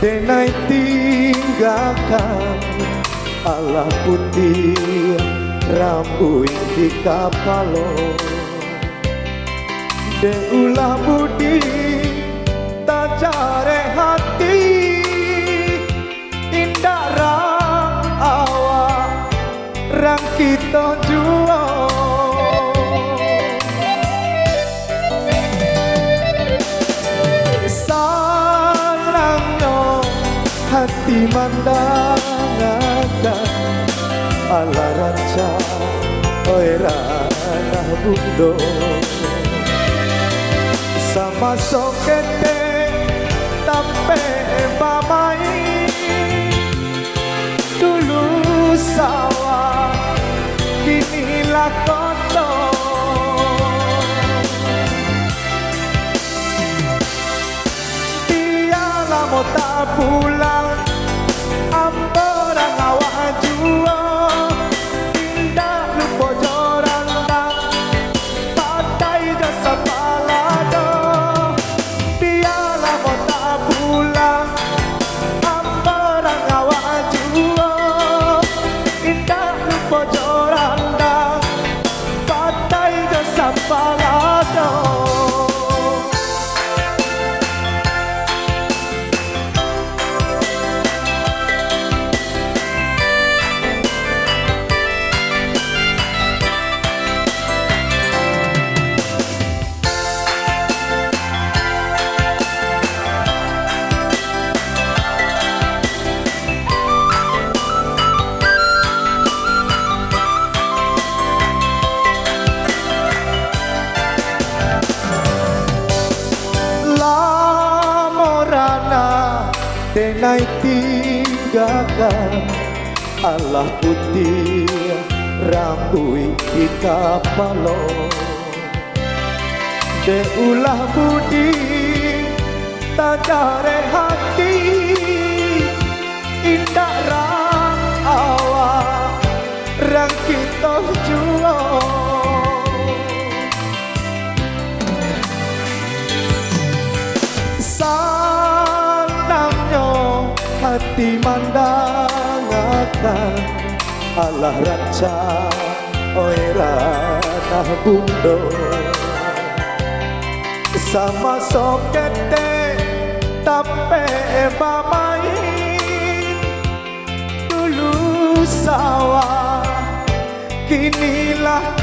denai tinggalkan Allah putih rambut di kapalo de ulah budi tajare hati indah rang awak rang kita jua sarangnya hati mandangakan ala ranca oirana bundo sama sokete tape mamai dulu sawah kini lakoto dia lama tak pulang amporang awak jua indah lupa jorang patai jasa palado dia lama tak pulang amporang awak jua indah lupa jorang patai jasa palado denai tinggalkan Allah putih rambut di kapalo de ulah budi tajare hati indah rang awak rang kita jua hati mandangakan Allah ranca oirana bundo sama sokete tape mamai dulu sawah kini lah